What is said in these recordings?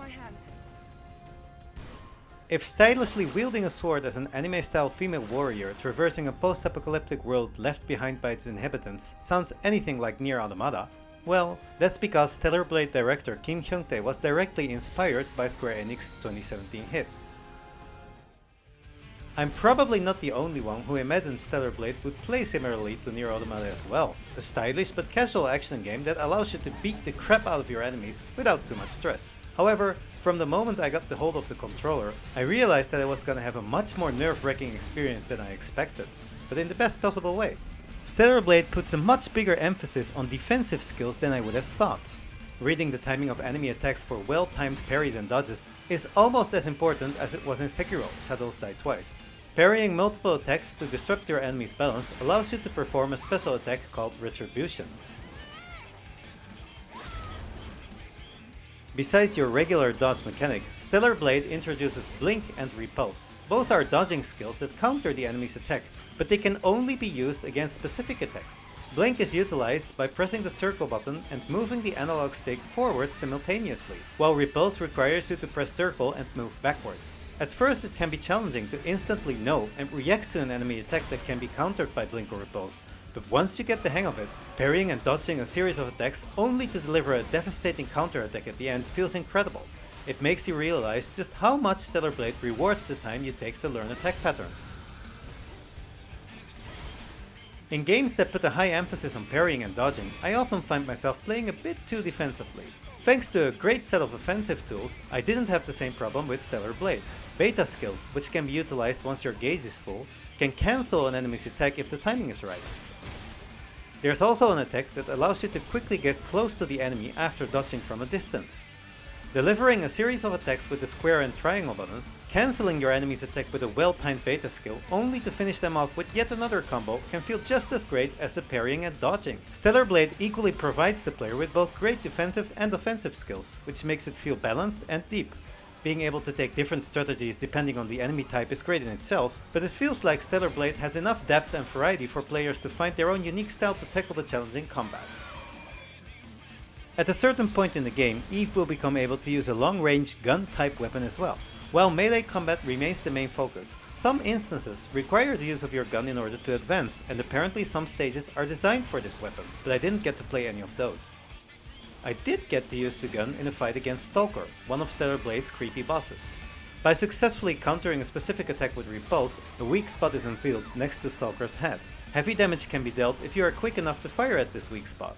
my hand. If stylishly wielding a sword as an anime-style female warrior traversing a post-apocalyptic world left behind by its inhabitants sounds anything like NieR Automata, well, that's because Stellar Blade director Kim Hyung-tae was directly inspired by Square Enix's 2017 hit. I'm probably not the only one who imagined Stellar Blade would play similarly to NieR Automata as well, a stylish but casual action game that allows you to beat the crap out of your enemies without too much stress. However, from the moment I got the hold of the controller, I realized that I was gonna have a much more nerve-wracking experience than I expected, but in the best possible way. Stellar Blade puts a much bigger emphasis on defensive skills than I would have thought. Reading the timing of enemy attacks for well-timed parries and dodges is almost as important as it was in Sekiro, Shadows Die Twice. Parrying multiple attacks to disrupt your enemy's balance allows you to perform a special attack called Retribution. Besides your regular dodge mechanic, Stellar Blade introduces Blink and Repulse. Both are dodging skills that counter the enemy's attack, but they can only be used against specific attacks. Blink is utilized by pressing the circle button and moving the analog stick forward simultaneously, while Repulse requires you to press circle and move backwards. At first it can be challenging to instantly know and react to an enemy attack that can be countered by Blink or Repulse, but once you get the hang of it, parrying and dodging a series of attacks only to deliver a devastating counterattack at the end feels incredible. It makes you realize just how much Stellar Blade rewards the time you take to learn attack patterns. In games that put a high emphasis on parrying and dodging, I often find myself playing a bit too defensively. Thanks to a great set of offensive tools, I didn't have the same problem with Stellar Blade. Beta skills, which can be utilized once your gauge is full, can cancel an enemy's attack if the timing is right. There's also an attack that allows you to quickly get close to the enemy after dodging from a distance. Delivering a series of attacks with the square and triangle buttons, cancelling your enemy's attack with a well-timed beta skill only to finish them off with yet another combo can feel just as great as the parrying and dodging. Stellar Blade equally provides the player with both great defensive and offensive skills, which makes it feel balanced and deep. Being able to take different strategies depending on the enemy type is great in itself, but it feels like Stellar Blade has enough depth and variety for players to find their own unique style to tackle the challenging combat. At a certain point in the game, Eve will become able to use a long-range gun-type weapon as well. While melee combat remains the main focus, some instances require the use of your gun in order to advance, and apparently some stages are designed for this weapon, but I didn't get to play any of those. I did get to use the gun in a fight against Stalker, one of Stellar Blade's creepy bosses. By successfully countering a specific attack with Repulse, a weak spot is unveiled next to Stalker's head. Heavy damage can be dealt if you are quick enough to fire at this weak spot.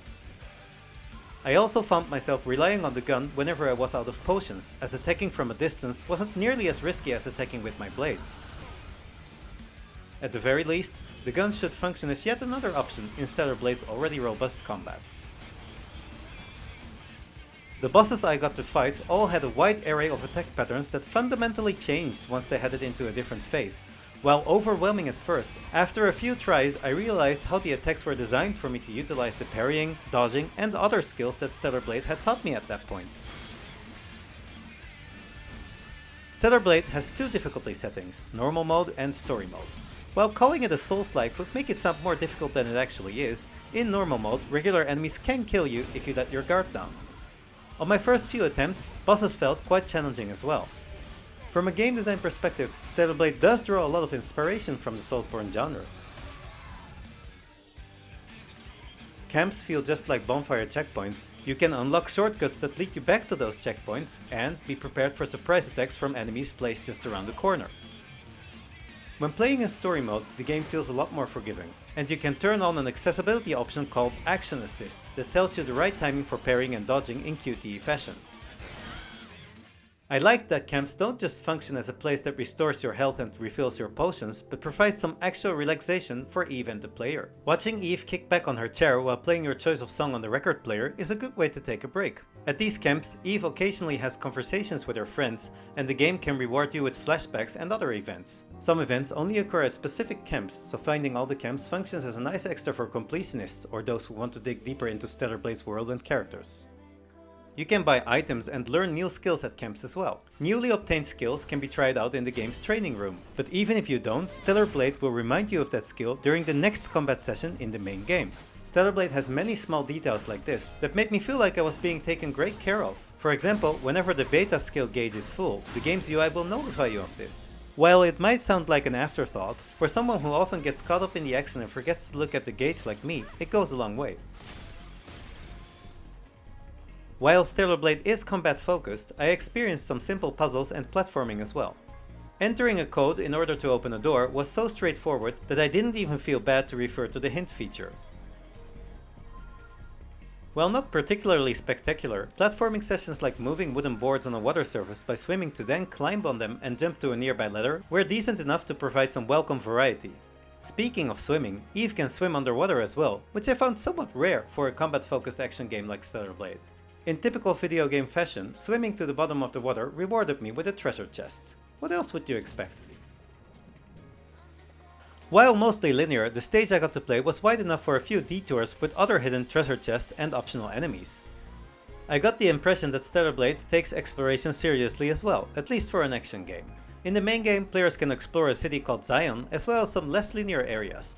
I also found myself relying on the gun whenever I was out of potions, as attacking from a distance wasn't nearly as risky as attacking with my blade. At the very least, the gun should function as yet another option in Stellar Blade's already robust combat. The bosses I got to fight all had a wide array of attack patterns that fundamentally changed once they headed into a different phase. While overwhelming at first, after a few tries I realized how the attacks were designed for me to utilize the parrying, dodging and other skills that Stellar Blade had taught me at that point. Stellar Blade has two difficulty settings, normal mode and story mode. While calling it a Soulslike would make it sound more difficult than it actually is, in normal mode regular enemies can kill you if you let your guard down. On my first few attempts, bosses felt quite challenging as well. From a game design perspective, Stellar Blade does draw a lot of inspiration from the Soulsborne genre. Camps feel just like bonfire checkpoints. You can unlock shortcuts that lead you back to those checkpoints, and be prepared for surprise attacks from enemies placed just around the corner. When playing in story mode, the game feels a lot more forgiving, and you can turn on an accessibility option called Action Assist that tells you the right timing for parrying and dodging in QTE fashion. I like that camps don't just function as a place that restores your health and refills your potions, but provides some actual relaxation for Eve and the player. Watching Eve kick back on her chair while playing your choice of song on the record player is a good way to take a break. At these camps, Eve occasionally has conversations with her friends, and the game can reward you with flashbacks and other events. Some events only occur at specific camps, so finding all the camps functions as a nice extra for completionists or those who want to dig deeper into Stellar Blade's world and characters. You can buy items and learn new skills at camps as well. Newly obtained skills can be tried out in the game's training room, but even if you don't, Stellar Blade will remind you of that skill during the next combat session in the main game. Stellar Blade has many small details like this that made me feel like I was being taken great care of. For example, whenever the beta skill gauge is full, the game's UI will notify you of this. While it might sound like an afterthought, for someone who often gets caught up in the action and forgets to look at the gauge like me, it goes a long way. While Stellar Blade is combat focused, I experienced some simple puzzles and platforming as well. Entering a code in order to open a door was so straightforward that I didn't even feel bad to refer to the hint feature. While not particularly spectacular, platforming sessions like moving wooden boards on a water surface by swimming to then climb on them and jump to a nearby ladder were decent enough to provide some welcome variety. Speaking of swimming, Eve can swim underwater as well, which I found somewhat rare for a combat-focused action game like Stellar Blade. In typical video game fashion, swimming to the bottom of the water rewarded me with a treasure chest. What else would you expect? While mostly linear, the stage I got to play was wide enough for a few detours with other hidden treasure chests and optional enemies. I got the impression that Stellar Blade takes exploration seriously as well, at least for an action game. In the main game, players can explore a city called Zion, as well as some less linear areas.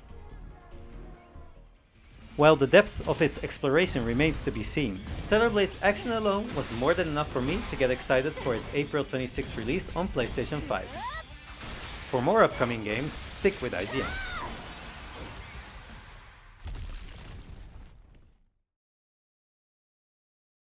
While the depth of its exploration remains to be seen, Stellar Blade's action alone was more than enough for me to get excited for its April 26th release on PlayStation 5. For more upcoming games, stick with IGN.